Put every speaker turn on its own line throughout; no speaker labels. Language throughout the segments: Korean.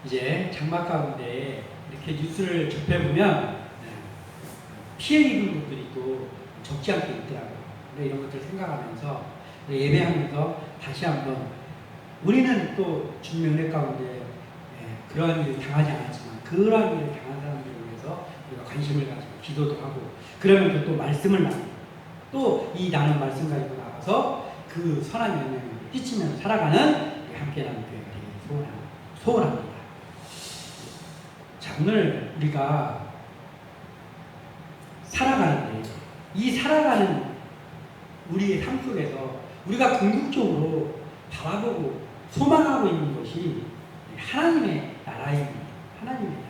이제 장마 가운데 이렇게 뉴스를 접해보면 피해 입은 분들이 또 적지 않게 있더라고요. 근데 이런 것들을 생각하면서 예배하면서 다시 한번 우리는 또 주님 은혜 가운데 그러한 일을 당하지 않았지만 그러한 일을 당한 사람들을 위해서 우리가 관심을 가지고 기도도 하고 그러면서 또 말씀을 나누고 또 이 나는 말씀 가지고 나가서 그 선한 영향을 끼치면서 살아가는 함께하는 교회가 되기 소원합니다. 자, 오늘 우리가 살아가는데 이 살아가는 우리의 삶 속에서 우리가 궁극적으로 바라보고 소망하고 있는 것이 하나님의 나라입니다. 하나님의 나라.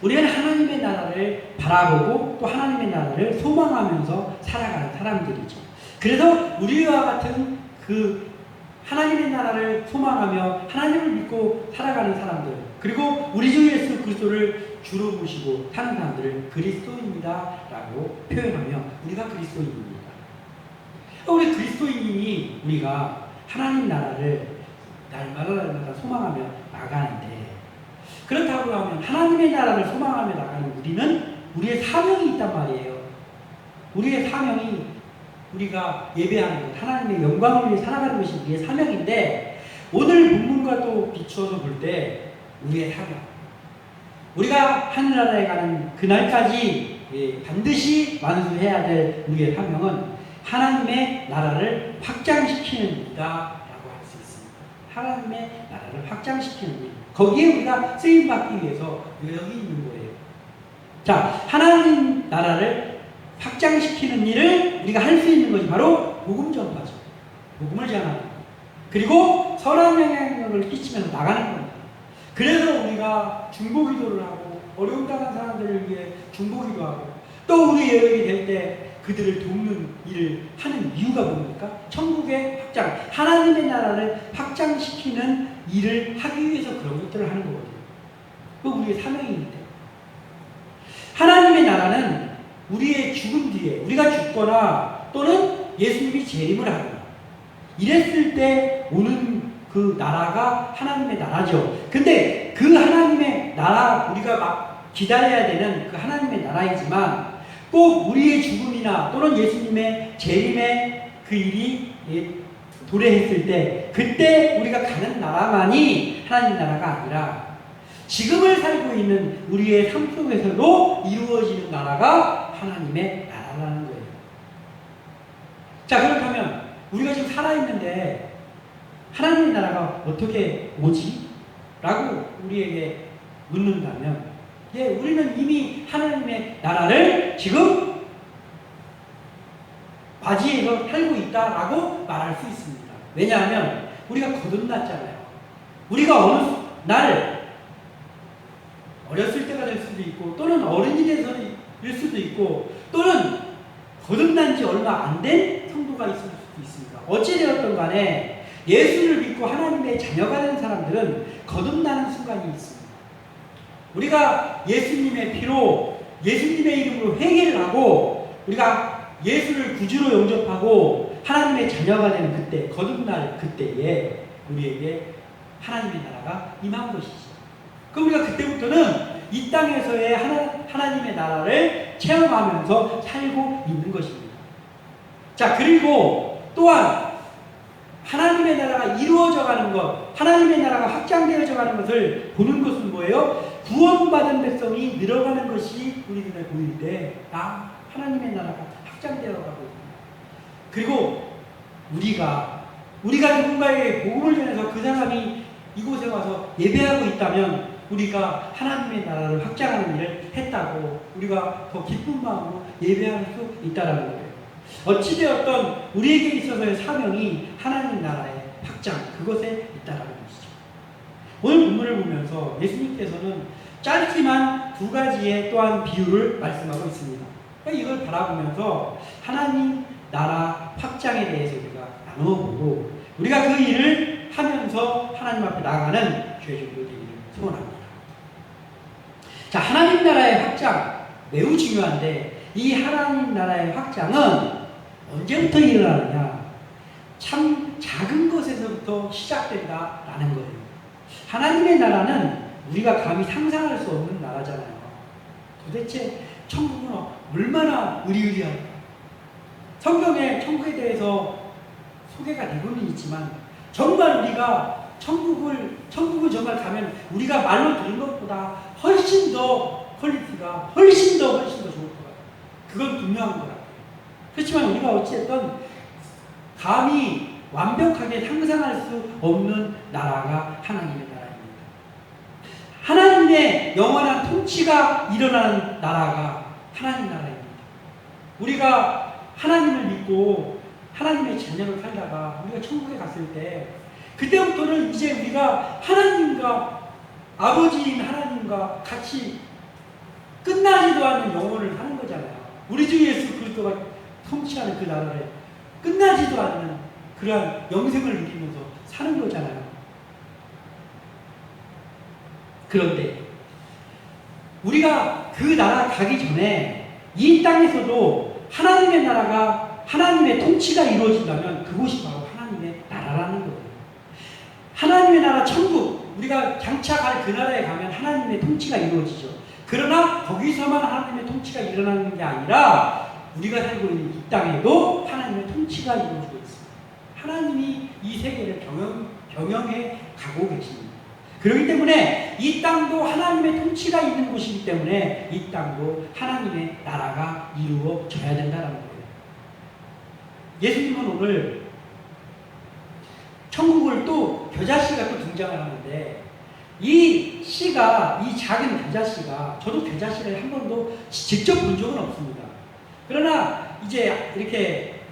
우리는 하나님의 나라를 바라보고 또 하나님의 나라를 소망하면서 살아가는 사람들이죠. 그래서 우리와 같은 그 하나님의 나라를 소망하며 하나님을 믿고 살아가는 사람들, 그리고 우리 주 예수 그리스도를 주로 모시고 사는 사람들을 그리스도인이다 라고 표현하며 우리가 그리스도인입니다. 우리 그리스도인이 우리가 하나님 나라를 날마다 소망하며 나가는데, 그렇다고 하면 하나님의 나라를 소망하며 나가는 우리는 우리의 사명이 있단 말이에요. 우리의 사명이 우리가 예배하는 것, 하나님의 영광을 위해 살아가는 것이 우리의 사명인데, 오늘 본문과도 비추어서 볼 때 우리의 사명, 우리가 하늘나라에 가는 그날까지 반드시 완수해야 될 우리의 사명은 하나님의 나라를 확장시키는 일이다 라고 할 수 있습니다. 하나님의 나라를 확장시키는 일, 거기에 우리가 쓰임받기 위해서 여기 있는 거예요. 자, 하나님 나라를 확장시키는 일을 우리가 할 수 있는 것이 바로 복음 전파죠. 복음을 전하는 것. 그리고 선한 영향력을 끼치면서 나가는 겁니다. 그래서 우리가 중보기도를 하고 어려움 당한 사람들을 위해 중보기도하고 또 우리 여력이 될 때 그들을 돕는 일을 하는 이유가 뭡니까? 천국의 확장, 하나님의 나라를 확장시키는 일을 하기 위해서 그런 것들을 하는 거거든요. 그 우리의 사명인데, 하나님의 나라는 우리의 죽음 뒤에 우리가 죽거나 또는 예수님이 재림을 하거나 이랬을 때 오는 그 나라가 하나님의 나라죠. 근데 그 하나님의 나라, 우리가 막 기다려야 되는 그 하나님의 나라이지만 꼭 우리의 죽음이나 또는 예수님의 재림의 그 일이 도래했을 때 그때 우리가 가는 나라만이 하나님 나라가 아니라 지금을 살고 있는 우리의 삶 속에서도 이루어지는 나라가 하나님의 나라라는 거예요. 자, 그렇다면 우리가 지금 살아있는데 하나님의 나라가 어떻게 오지? 라고 우리에게 묻는다면, 우리는 이미 하나님의 나라를 지금 맞이해서 살고 있다라고 말할 수 있습니다. 왜냐하면 우리가 거듭났잖아요. 우리가 어느 날 어렸을 때가 될 수도 있고 또는 어른이 돼서일 수도 있고 또는 거듭난 지 얼마 안 된 성도가 있을 수도 있습니다. 어찌되었든 간에 예수를 믿고 하나님의 자녀가 된 사람들은 거듭나는 순간이 있습니다. 우리가 예수님의 피로 예수님의 이름으로 회개를 하고 우리가 예수를 구주로 영접하고 하나님의 자녀가 되는 그때, 거듭날 그때에 우리에게 하나님의 나라가 임한 것이죠. 그럼 우리가 그때부터는 이 땅에서의 하나님의 나라를 체험하면서 살고 있는 것입니다. 자, 그리고 또한 하나님의 나라가 이루어져 가는 것, 하나님의 나라가 확장되어져 가는 것을 보는 것은 뭐예요? 구원받은 백성이 늘어가는 것이 우리 눈에 보일 때, 하나님의 나라가 확장되어 가고 있습니다. 그리고 우리가 누군가에게 복음을 전해서 그 사람이 이곳에 와서 예배하고 있다면 우리가 하나님의 나라를 확장하는 일을 했다고 우리가 더 기쁜 마음으로 예배할 수 있다는 거예요. 어찌되었던 우리에게 있어서의 사명이 하나님 나라의 확장, 그것에 있다는 것이죠. 오늘 본문을 보면서 예수님께서는 짧지만 두 가지의 또한 비유를 말씀하고 있습니다. 이걸 바라보면서 하나님 나라 확장에 대해서 우리가 나누어 보고 우리가 그 일을 하면서 하나님 앞에 나아가는 교회종도 되기를 소원합니다. 자, 하나님 나라의 확장 매우 중요한데 이 하나님 나라의 확장은 언제부터 일어나느냐? 참 작은 것에서부터 시작된다라는 거예요. 하나님의 나라는 우리가 감히 상상할 수 없는 나라잖아요. 도대체 천국은 얼마나 의리의리할까? 성경에 천국에 대해서 소개가 되고는 있지만 정말 우리가 천국을 정말 가면 우리가 말로 들은 것보다 훨씬 더 퀄리티가 훨씬 더 좋을 것 같아요. 그건 분명한 것 같아요. 그렇지만 우리가 어찌됐든 감히 완벽하게 상상할 수 없는 나라가 하나님의 나라입니다. 하나님의 영원한 통치가 일어나는 나라가 하나님 나라입니다. 우리가 하나님을 믿고 하나님의 자녀로 살다가 우리가 천국에 갔을 때 그때부터는 이제 우리가 하나님과 아버지인 하나님과 같이 끝나지도 않는 영혼을 사는 거잖아요. 우리 주 예수 그리스도가 통치하는 그 나라를 끝나지도 않는 그러한 영생을 누리면서 사는 거잖아요. 그런데 우리가 그 나라 가기 전에 이 땅에서도 하나님의 나라가 하나님의 통치가 이루어진다면 그곳이 바로 하나님의 나라라는 거예요. 하나님의 나라 천국, 우리가 장차 갈 그 나라에 가면 하나님의 통치가 이루어지죠. 그러나 거기서만 하나님의 통치가 일어나는 게 아니라 우리가 살고 있는 이 땅에도 하나님의 통치가 이루어지고 있습니다. 하나님이 이 세계를 경영해 가고 계십니다. 그렇기 때문에 이 땅도 하나님의 통치가 있는 곳이기 때문에 이 땅도 하나님의 나라가 이루어져야 된다는 거예요. 예수님은 오늘 천국을 또 겨자씨가 또 등장을 하는데 이 씨가, 이 작은 겨자씨가, 저도 겨자씨를 한 번도 직접 본 적은 없습니다. 그러나 이제 이렇게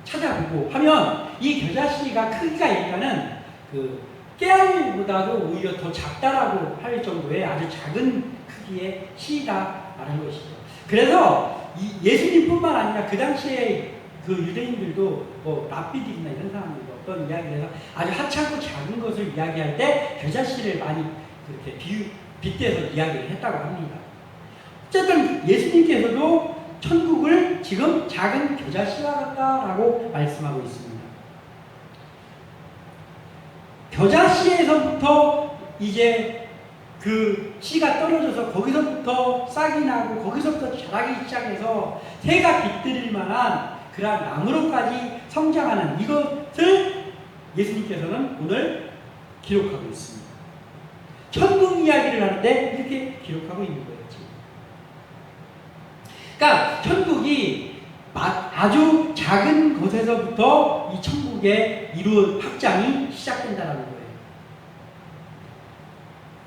찾아보고 하면 이 겨자씨가 크기가 일단은 그 깨알보다도 오히려 더 작다라고 할 정도의 아주 작은 크기의 씨다라는 것이죠. 그래서 예수님뿐만 아니라 그 당시에 그 유대인들도 뭐 랍비들이나 이런 사람들도 어떤 이야기를 해서 아주 하찮고 작은 것을 이야기할 때 겨자씨를 많이 그렇게 빗대서 이야기를 했다고 합니다. 어쨌든 예수님께서도 천국을 지금 작은 겨자씨와 같다라고 말씀하고 있습니다. 겨자씨에서부터 이제 그 씨가 떨어져서 거기서부터 싹이 나고 거기서부터 자라기 시작해서 새가 깃들일 만한 그러한 나무로까지 성장하는 이것을 예수님께서는 오늘 기록하고 있습니다. 천국 이야기를 하는데 이렇게 기록하고 있는 거예요. 그러니까 천국이 아주 작은 곳에서부터 이 천국의 확장이 시작된다는 거예요.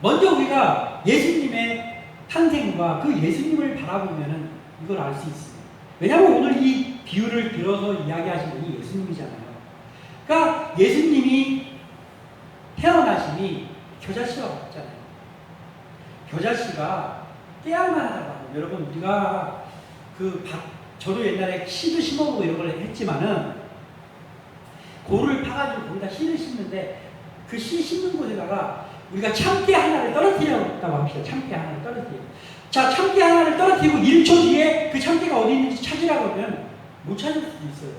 먼저 우리가 예수님의 탄생과 그 예수님을 바라보면 이걸 알 수 있습니다. 왜냐하면 오늘 이 비유를 들어서 이야기하신 분이 예수님이잖아요. 그러니까 예수님이 태어나심이 겨자씨와 같잖아요. 겨자씨가 깨알만 하다가 여러분 우리가 저도 옛날에 씨도 심어보고 이런 걸 했지만은 고를 파가지고 거기다 씨를 심는데 그 씨 심는 곳에다가 우리가 참깨 하나를 떨어뜨렸다고 합시다. 참깨 하나를 떨어뜨려. 자, 참깨 하나를 떨어뜨리고 1초 뒤에 그 참깨가 어디 있는지 찾으라고 하면 못 찾을 수도 있어요.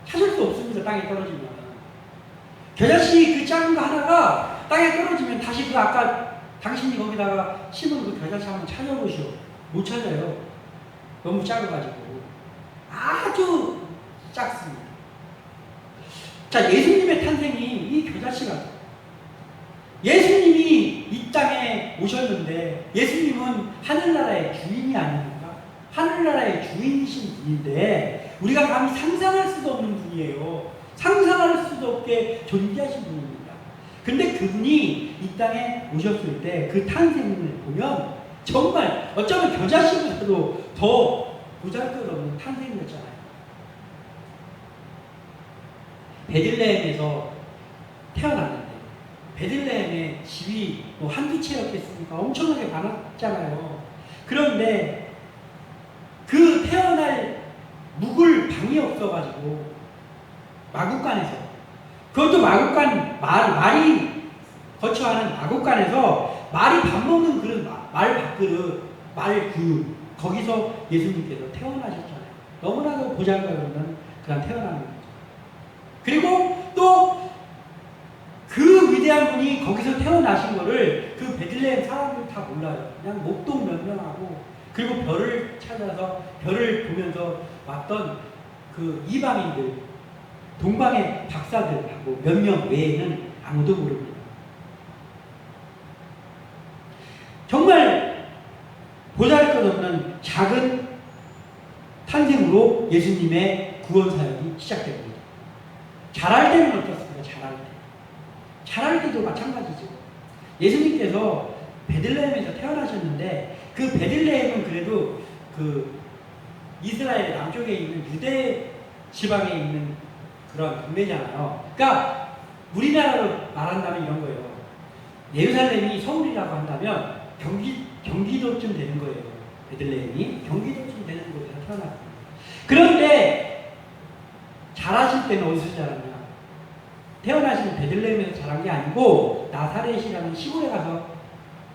찾을 수 없습니다. 땅에 떨어지면. 겨자씨 그 작은 거 하나가 땅에 떨어지면 다시 그 아까 당신이 거기다가 심은 그 겨자씨 한번 찾아보시오. 못 찾아요. 너무 작아가지고. 아주 작습니다. 자, 예수님의 탄생이 이 겨자씨 같아요. 예수님이 이 땅에 오셨는데 예수님은 하늘나라의 주인이 아닙니까? 하늘나라의 주인이신 분인데 우리가 감히 상상할 수도 없는 분이에요. 상상할 수도 없게 존귀하신 분입니다. 근데 그분이 이 땅에 오셨을 때 그 탄생을 보면 정말 어쩌면 겨자씨보다도 더 보잘것없는 탄생이었잖아요. 베들레헴에서 태어났는데 베들레헴의 집이 뭐 한두 채였겠습니까? 엄청나게 많았잖아요. 그런데 그 태어날 묵을 방이 없어가지고 마구간에서 그것도 마구간 말이 거처하는 마구간에서 말이 밥 먹는 그런 말 밥그릇 거기서 예수님께서 태어나셨잖아요. 너무나도 보잘것없는 그런 태어나는 거죠. 그리고 또 위대한 분이 거기서 태어나신 거를 그 베들레헴 사람들 다 몰라요. 그냥 목동면명하고 그리고 별을 찾아서 별을 보면서 왔던 그 이방인들, 동방의 박사들하고 몇 명 외에는 아무도 모릅니다. 정말 보잘것없는 작은 탄생으로 예수님의 구원 사역이 시작됩니다. 잘할 때는 어떻습니까? 잘할 때. 잘할 때도 마찬가지죠. 예수님께서 베들레헴에서 태어나셨는데 그 베들레헴은 그래도 그 이스라엘 남쪽에 있는 유대 지방에 있는 그런 동네잖아요. 그러니까 우리나라로 말한다면 이런 거예요. 예루살렘이 서울이라고 한다면 경기도쯤 되는 거예요. 베들레헴이 경기도쯤 되는 곳에서 태어났습니다. 그런데 자라실 때는 어디서 자랐냐? 태어나신 베들레헴에서 자란 게 아니고 나사렛이라는 시골에 가서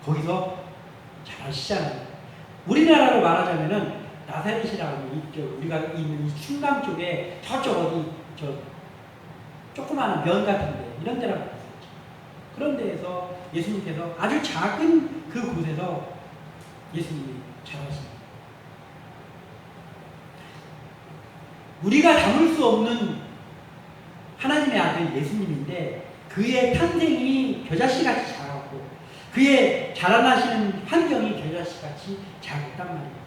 거기서 자라시잖아요. 우리나라로 말하자면은 나사렛이라고 있죠. 우리가 있는 이 충남 쪽에 저쪽 어디 저 조그마한 면 같은데 이런 데라고 말했죠. 그런 데에서 예수님께서 아주 작은 그 곳에서 예수님이 자라십니다. 우리가 담을 수 없는 하나님의 아들 예수님인데 그의 탄생이 겨자씨같이 작았고 그의 자라나시는 환경이 겨자씨같이 작았단 말이에요.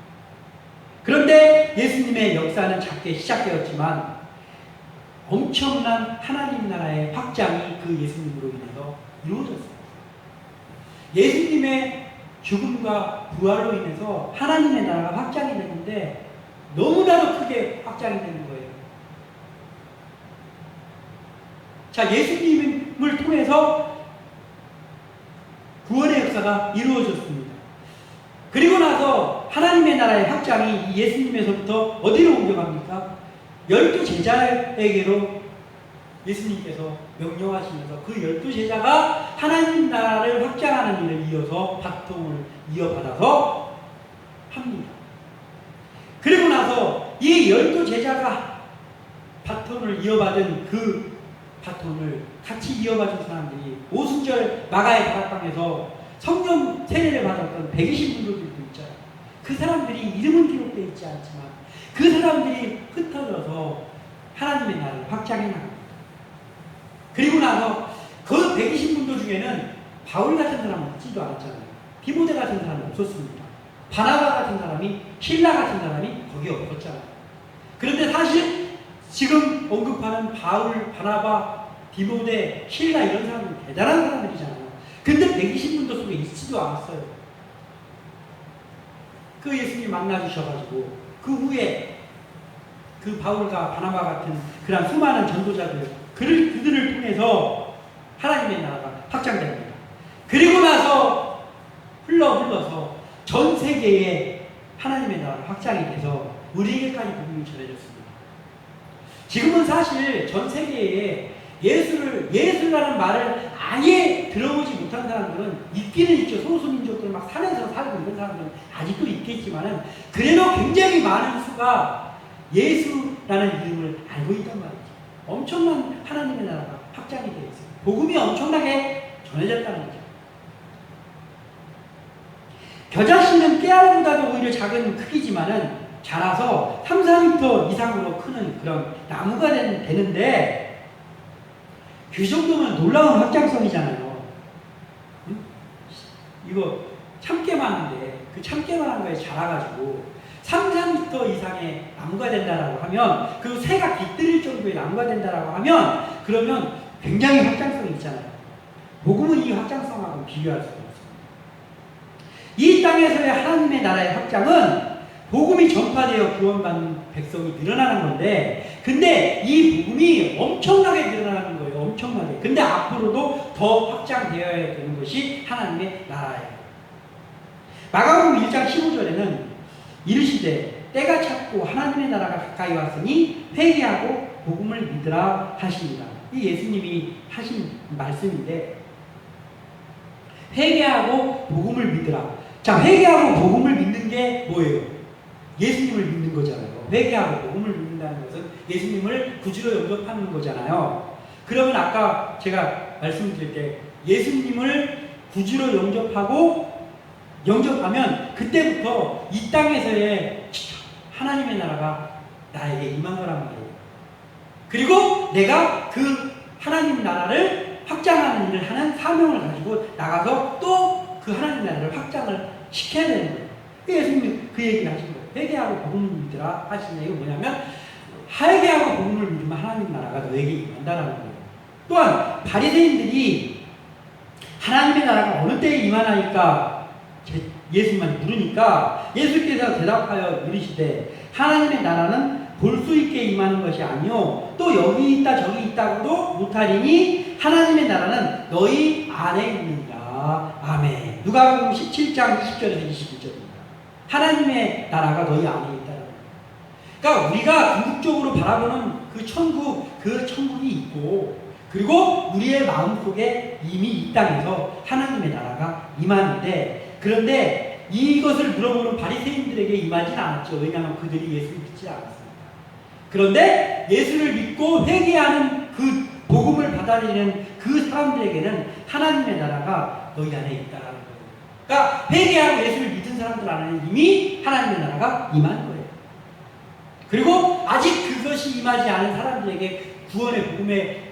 그런데 예수님의 역사는 작게 시작되었지만 엄청난 하나님 나라의 확장이 그 예수님으로 인해서 이루어졌습니다. 예수님의 죽음과 부활로 인해서 하나님의 나라가 확장이 되는데 너무나도 크게 확장이 되는 거예요. 자, 예수님을 통해서 구원의 역사가 이루어졌습니다. 그리고 나서 하나님의 나라의 확장이 예수님에서부터 어디로 옮겨갑니까? 12제자에게로 예수님께서 명령하시면서 그 12제자가 하나님 나라를 확장하는 일을 이어서 바통을 이어받아서 합니다. 그리고 나서 이 12제자가 바통을 이어받은 그 바통을 같이 이어받은 사람들이 오순절 마가의 다락방에서 성령 세례를 받았던 120분들도 있잖아요. 그 사람들이 이름은 기록되어 있지 않지만 그 사람들이 흩어져서 하나님의 나라를 확장해 나갑니다. 그리고 나서 그 120분들 중에는 바울 같은 사람은 없지도 않았잖아요. 디모데 같은 사람은 없었습니다. 바나바 같은 사람이, 실라 같은 사람이 거기에 없었잖아요. 그런데 사실 지금 언급하는 바울, 바나바, 디모데, 실라 이런 사람들은 대단한 사람들이잖아요. 근데 120분들 속에 있지도 않았어요. 그 예수님 만나주셔가지고 그 후에 그 바울과 바나바 같은 그런 수많은 전도자들 그들을 통해서 하나님의 나라가 확장됩니다. 그리고 나서 흘러서 전 세계에 하나님의 나라가 확장이 돼서 우리에게까지 복음이 전해졌습니다. 지금은 사실 전 세계에 예수라는 말을 아예 들어보지 못한 사람들은 있기는 있죠. 소수민족들 막 산에서 살고 있는 사람들은 아직도 있겠지만은 그래도 굉장히 많은 수가 예수라는 이름을 알고 있단 말이죠. 엄청난 하나님의 나라가 확장이 되어 있어요. 복음이 엄청나게 전해졌다는 거죠. 겨자씨는 깨알보다도 오히려 작은 크기지만은 자라서 3, 4m 이상으로 크는 그런 나무가 되는데 그 정도면 놀라운 확장성이잖아요. 응? 이거 참깨만한데 그 참깨만한 거에 자라가지고 3, 4m 이상의 나무가 된다라고 하면 그 새가 깃들일 정도의 나무가 된다라고 하면 그러면 굉장히 확장성이 있잖아요. 복음은 이 확장성하고 비교할 수가 없습니다. 이 땅에서의 하나님의 나라의 확장은 복음이 전파되어 구원받는 백성이 늘어나는 건데 근데 이 복음이 엄청나게 늘어나는 거예요. 엄청나게. 근데 앞으로도 더 확장되어야 되는 것이 하나님의 나라예요. 마가복음 1장 15절에는 이르시되 때가 찼고 하나님의 나라가 가까이 왔으니 회개하고 복음을 믿으라 하십니다. 이 예수님이 하신 말씀인데 회개하고 복음을 믿으라. 자, 회개하고 복음을 믿는 게 뭐예요? 예수님을 믿는 거잖아요. 회개하고 복음을 믿는다는 것은 예수님을 구주로 영접하는 거잖아요. 그러면 아까 제가 말씀드릴 때 예수님을 구주로 영접하면 그때부터 이 땅에서의 하나님의 나라가 나에게 임한 거란 말이에요. 그리고 내가 그 하나님 나라를 확장하는 일을 하는 사명을 가지고 나가서 또 그 하나님 나라를 확장을 시켜야 되는 거예요. 예수님이 그 얘기를 하신 거예요. 회개하고 복음을 믿으라 하신 얘기가 뭐냐면 회개하고 복음을 믿으면 하나님 나라가 너에게 임한다라는 거예요. 또한 바리새인들이 하나님의 나라가 어느 때에 임하나이까 예수님만 물으니까 예수께서 대답하여 이르시되 하나님의 나라는 볼 수 있게 임하는 것이 아니요 또 여기 있다 저기 있다고도 못하리니 하나님의 나라는 너희 안에 있느니라. 아멘. 누가복음 17장 20절에서 21절입니다. 하나님의 나라가 너희 안에 있다는 거예요. 그러니까 우리가 궁극적으로 바라보는 그 천국이 있고 그리고 우리의 마음속에 이미 이 땅에서 하나님의 나라가 임하는데 그런데 이것을 물어보는 바리새인들에게 임하진 않았죠. 왜냐하면 그들이 예수를 믿지 않았습니다. 그런데 예수를 믿고 회개하는 그 복음을 받아들이는 그 사람들에게는 하나님의 나라가 너희 안에 있다는 거예요. 그러니까 회개하고 예수를 믿은 사람들 안에는 이미 하나님의 나라가 임한 거예요. 그리고 아직 그것이 임하지 않은 사람들에게 구원의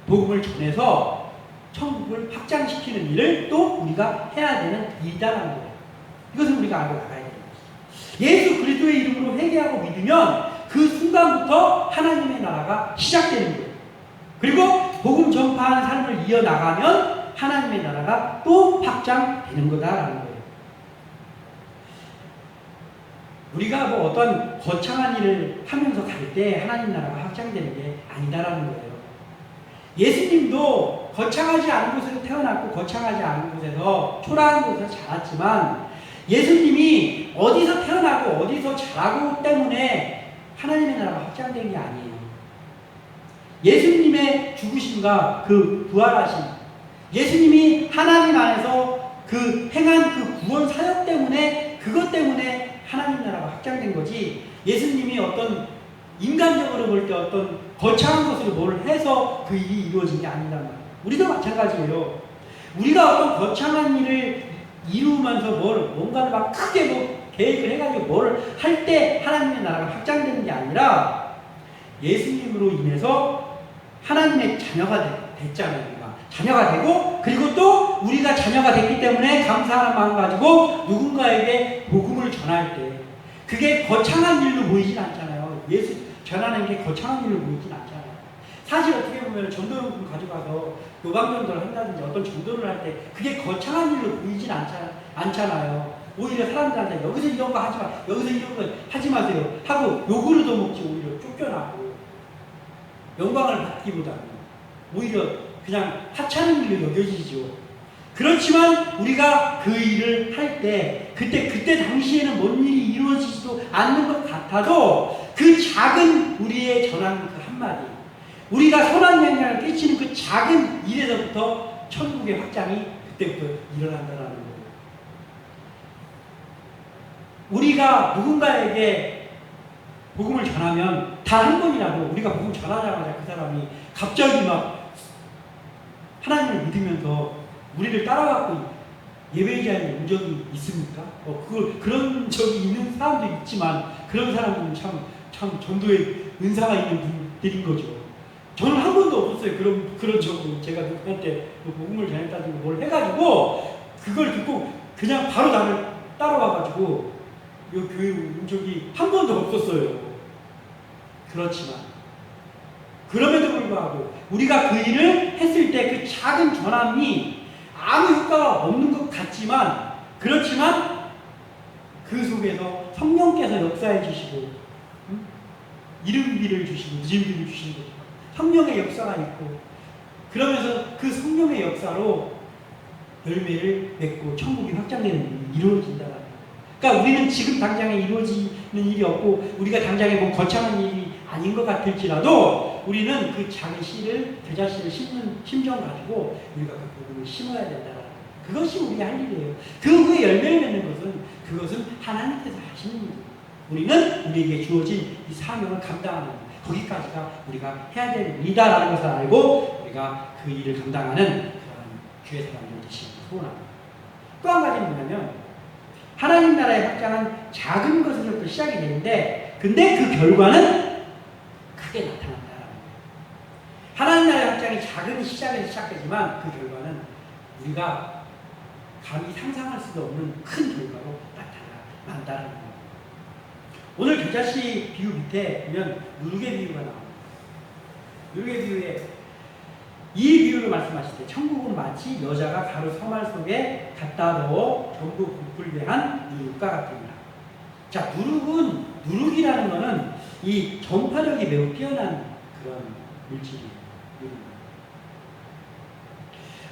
복음을 전해서 천국을 확장시키는 일을 또 우리가 해야 되는 일이라는 거예요. 이것을 우리가 알고 나가야 됩니다. 예수 그리스도의 이름으로 회개하고 믿으면 그 순간부터 하나님의 나라가 시작되는 거예요. 그리고 복음 전파하는 삶을 이어나가면 하나님의 나라가 또 확장되는 거다라는 거예요. 우리가 뭐 어떤 거창한 일을 하면서 갈 때 하나님 나라가 확장되는 게 아니다라는 거예요. 예수님도 거창하지 않은 곳에서 태어났고 거창하지 않은 곳에서 초라한 곳에서 자랐지만 예수님이 어디서 태어나고 어디서 자라고 때문에 하나님의 나라가 확장된 게 아니에요. 예수님의 죽으심과 그 부활하심, 예수님이 하나님 안에서 그 행한 그 구원 사역 때문에 그것 때문에 하나님 나라가 확장된 거지 예수님이 어떤 인간적으로 볼 때 어떤 거창한 것으로 뭘 해서 그 일이 이루어진 게 아니란 말이에요. 우리도 마찬가지예요. 우리가 어떤 거창한 일을 이루면서 뭔가를 막 크게 계획을 해가지고 뭐를 할 때 하나님의 나라가 확장되는 게 아니라 예수님으로 인해서 하나님의 자녀가 됐잖아요. 우리가 자녀가 되고 그리고 또 우리가 자녀가 됐기 때문에 감사하는 마음 가지고 누군가에게 복음을 전할 때 그게 거창한 일로 보이진 않잖아요. 예수 전하는 게 거창한 일로 보이진 않잖아요. 사실 어떻게 보면 전도용품 가져가서 요방전도를 한다든지 어떤 전도를 할 때 그게 거창한 일로 보이진 않잖아요. 오히려 사람들한테 여기서 이런 거 하지 마, 여기서 이런 거 하지 마세요 하고 욕을 얻어먹지 오히려 쫓겨나고 영광을 받기보다는 오히려 그냥 하찮은 일로 여겨지죠. 그렇지만 우리가 그 일을 할 때 그때 당시에는 뭔 일이 이루어지지도 않는 것 같아도 그 작은 우리의 전하는 그 한마디 우리가 선한 영향을 끼치는 그 작은 일에서부터 천국의 확장이 그때부터 일어난다는 거예요. 우리가 누군가에게 복음을 전하면 단 한 번이라도 우리가 복음 전하자마자 그 사람이 갑자기 막 하나님을 믿으면서 우리를 따라가고 예배자에 온 적이 있습니까? 그런 적이 있는 사람도 있지만 그런 사람들은 참 전도의 은사가 있는 분들인 거죠. 저는 한 번도 없었어요. 그런 적은 제가 누구한테 복음을 전했다든지 뭘 해가지고 그걸 듣고 그냥 바로 나를 따라와가지고 이 교회 온 적이 한 번도 없었어요. 그렇지만 그럼에도 불구하고 우리가 그 일을 했을 때 그 작은 전함이 아무 효과가 없는 것 같지만 그렇지만 그 속에서 성령께서 역사해 주시고 이름비를 주시고 늦은비를 주시는 거죠. 성령의 역사가 있고 그러면서 그 성령의 역사로 열매를 맺고 천국이 확장되는 일이 이루어진다는 거예요. 그러니까 우리는 지금 당장에 이루어지는 일이 없고 우리가 당장에 뭐 거창한 일이 아닌 것 같을지라도 우리는 그 작은 씨를 겨자씨를 심는 심정 가지고 우리가 그 복음을 심어야 된다는 거예요. 그것이 우리가 할 일이에요. 그 후에 열매를 맺는 그것은 하나님께서 하시는 일이에요. 우리는 우리에게 주어진 이 사명을 감당하는 거기까지가 우리가 해야 될 일이다라는 것을 알고 우리가 그 일을 감당하는 그런 교회 사람들 되시길 소원합니다. 또 한 가지는 뭐냐면 하나님 나라의 확장은 작은 것에서부터 시작이 되는데 근데 그 결과는 크게 나타난다라는 거예요. 하나님 나라의 확장이 작은 시작에서 시작되지만 그 결과는 우리가 감히 상상할 수도 없는 큰 결과로 나타난다는 거예요. 오늘 겨자씨 비유 밑에 보면 누룩의 비유가 나옵니다. 누룩의 비유에 이 비유를 말씀하실 때 천국은 마치 여자가 가루 서말 속에 갖다 넣어 전부 불불배한 누룩과 같습니다. 자, 누룩이라는 것은 이 전파력이 매우 뛰어난 그런 물질이에요.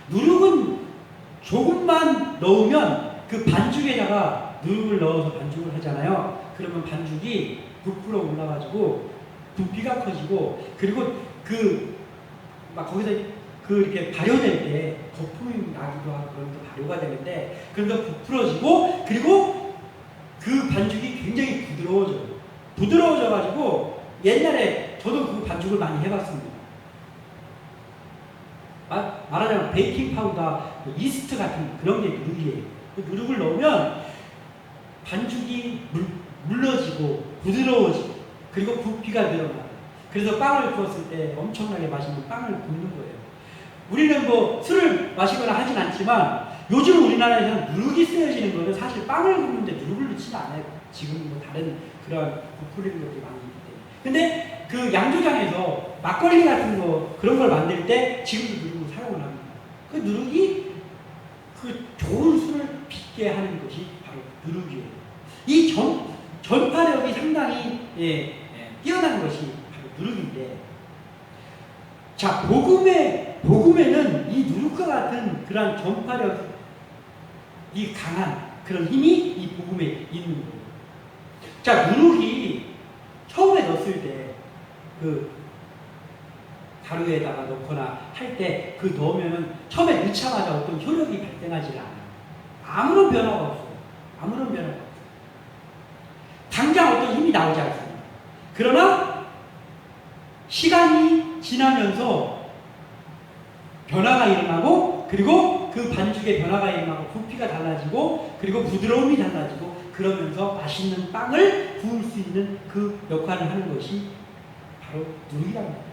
누룩은 조금만 넣으면 그 반죽에다가 누룩을 넣어서 반죽을 하잖아요. 그러면 반죽이 부풀어 올라가지고 부피가 커지고 그리고 막 거기서 이렇게 발효될 때 거품이 나기도 하고 그런 게 발효가 되는데 그러면서 부풀어지고 그리고 그 반죽이 굉장히 부드러워져가지고 옛날에 저도 그 반죽을 많이 해봤습니다. 말하자면 베이킹 파우더, 이스트 같은 그런 게 누룩이에요. 그 누룩을 넣으면 반죽이 물러지고 부드러워지고 그리고 부피가 늘어나요. 그래서 빵을 구웠을 때 엄청나게 맛있는 빵을 굽는 거예요. 우리는 뭐 술을 마시거나 하진 않지만 요즘 우리나라에서는 누룩이 쓰여지는 거는 사실 빵을 굽는데 누룩을 넣지는 않아요. 지금 뭐 다른 그런 부풀리는 것들이 많이 있기 때문에. 근데 그 양조장에서 막걸리 같은 거 그런 걸 만들 때 지금도 누룩을 사용을 합니다. 그 누룩이 그 좋은 술을 빚게 하는 것이 바로 누룩이에요. 이 전파력이 상당히 뛰어난 것이 바로 누룩인데, 자, 복음에는 이 누룩과 같은 그런 전파력이 강한 그런 힘이 이 복음에 있는 거예요. 자, 누룩이 처음에 넣었을 때 그 가루에다가 넣거나 할 때 그 넣으면은 처음에 넣자마자 어떤 효력이 발생하지 않아요. 아무런 변화가 없어요. 아무런 변화가 없어요. 당장 어떤 힘이 나오지 않습니다. 그러나 시간이 지나면서 변화가 일어나고 그리고 그 반죽의 변화가 일어나고 부피가 달라지고 그리고 부드러움이 달라지고 그러면서 맛있는 빵을 구울 수 있는 그 역할을 하는 것이 바로 누룩이라는 거예요.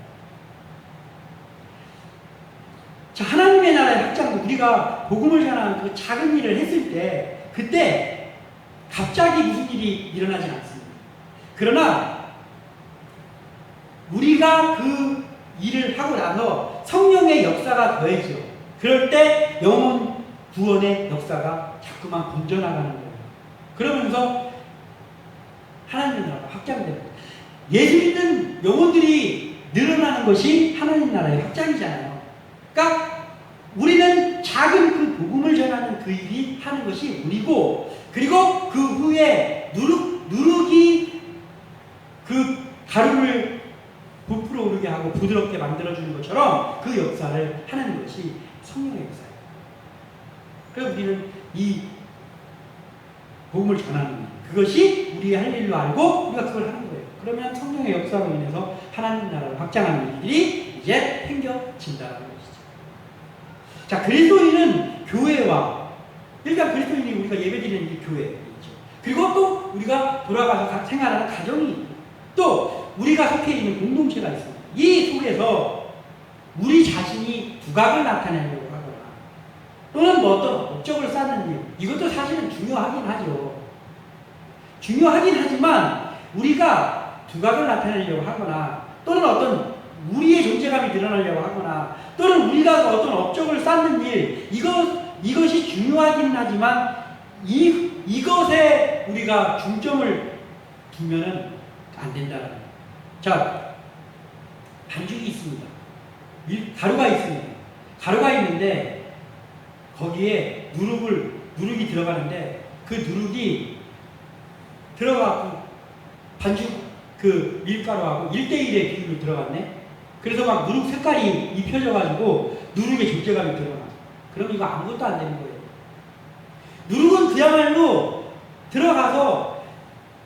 자, 하나님의 나라의 확장도 우리가 복음을 전하는 그 작은 일을 했을 때 그때 갑자기 무슨 일이 일어나지 않습니다. 그러나 우리가 그 일을 하고 나서 성령의 역사가 더해져. 그럴 때 영혼 구원의 역사가 자꾸만 번져나가는 거예요. 그러면서 하나님의 나라가 확장됩니다. 예수 믿는 영혼들이 늘어나는 것이 하나님 나라의 확장이잖아요. 그러니까 우리는 작은 그 복음을 전하는 그 일이 하는 것이 우리고, 그리고 그 후에 누룩이 그 가루를 부풀어 오르게 하고 부드럽게 만들어주는 것처럼 그 역사를 하는 것이 성령의 역사예요. 그래서 우리는 이 복음을 전하는 일, 그것이 우리의 할 일로 알고 우리가 그걸 하는 거예요. 그러면 성령의 역사로 인해서 하나님 나라를 확장하는 일들이 이제 생겨진다는 것이죠. 자, 그리스도인은 교회와, 일단 그리스도인이 우리가 예배드리는 이 교회이죠. 그리고 또 우리가 돌아가서 생활하는 가정이 있고, 또 우리가 속해 있는 공동체가 있습니다. 이 속에서 우리 자신이 두각을 나타내려고 하거나 또는 뭐 어떤 업적을 쌓는 일, 이것도 사실은 중요하긴 하죠. 중요하긴 하지만 우리가 두각을 나타내려고 하거나 또는 어떤 우리의 존재감이 드러나려고 하거나 또는 우리가 어떤 업적을 쌓는 일, 이것이 중요하긴 하지만 이것에 우리가 중점을 두면은 안 된다는 거예요. 자, 반죽이 있습니다. 가루가 있습니다. 가루가 있는데 거기에 누룩이 들어가는데 그 누룩이 들어가고 반죽 그 밀가루하고 1:1의 비율로 들어갔네. 그래서 막 누룩 색깔이 입혀져가지고 누룩의 존재감이 드러나. 그럼 이거 아무것도 안 되는 거예요. 누룩은 그야말로 들어가서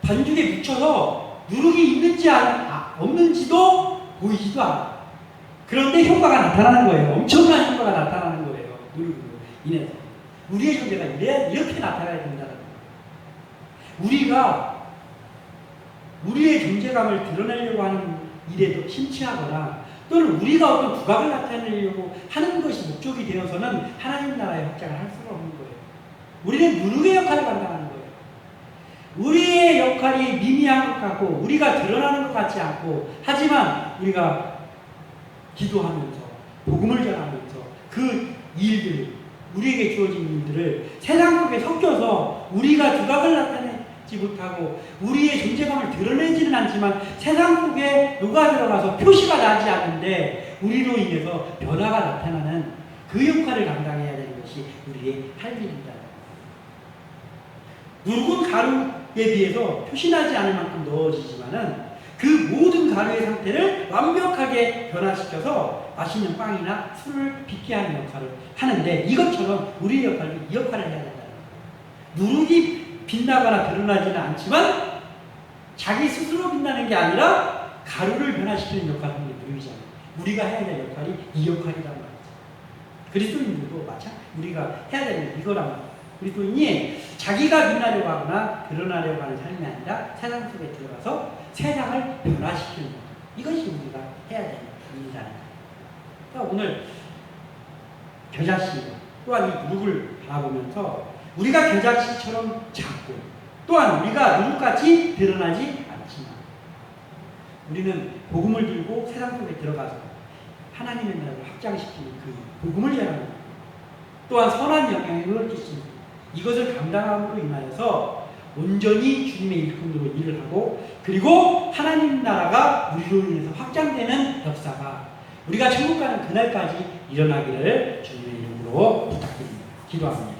반죽에 묻혀서 누룩이 있는지 없는지도 보이지도 않아. 그런데 효과가 나타나는 거예요. 엄청난 효과가 나타나는 거예요. 누르고 인해서. 우리의 존재가 이렇게 나타나야 된다는 거예요. 우리가 우리의 존재감을 드러내려고 하는 일에도 심취하거나 또는 우리가 어떤 두각을 나타내려고 하는 것이 목적이 되어서는 하나님 나라의 확장을 할 수가 없는 거예요. 우리는 누룩의 역할을 감당하는 거예요. 우리의 역할이 미미한 것 같고 우리가 드러나는 것 같지 않고 하지만 우리가 기도하면서 복음을 전하면서 그 일들 우리에게 주어진 일들을 세상 속에 섞여서 우리가 두각을 나타내지 못하고 우리의 존재감을 드러내지는 않지만 세상 속에 녹아 들어가서 표시가 나지 않는데 우리로 인해서 변화가 나타나는 그 역할을 감당해야 되는 것이 우리의 할 일입니다. 묽은 가루에 비해서 표시나지 않을 만큼 넣어지지만은 그 모든 가루의 상태를 완벽하게 변화시켜서 맛있는 빵이나 술을 빚게 하는 역할을 하는데 이것처럼 우리의 역할도 이 역할을 해야 된다는 거예요. 누룩이 빛나거나 드러나지는 않지만 자기 스스로 빛나는 게 아니라 가루를 변화시키는 역할을 하는 게 누룩이잖아요. 우리가 해야 될 역할이 이 역할이란 말이죠. 그리스도인들도 마찬가지 우리가 해야 되는 이거란 말이에요. 그리스도인이 자기가 빛나려고 하거나 드러나려고 하는 삶이 아니라 세상 속에 들어가서 세상을 변화시키는 것. 이것이 우리가 해야 되는 일이라는 거예요. 오늘 겨자씨 또한 이 누룩을 바라보면서 우리가 겨자씨처럼 작고 또한 우리가 누룩같이 드러나지 않지만 우리는 복음을 들고 세상 속에 들어가서 하나님의 나라를 확장시키는 그 복음을 전하는 것. 또한 선한 영향력을 끼치는 이것을 감당함으로 인하여서 온전히 주님의 일꾼으로 일을 하고 그리고 하나님 나라가 우리로 인해서 확장되는 역사가 우리가 천국 가는 그날까지 일어나기를 주님의 이름으로 부탁드립니다. 기도합니다.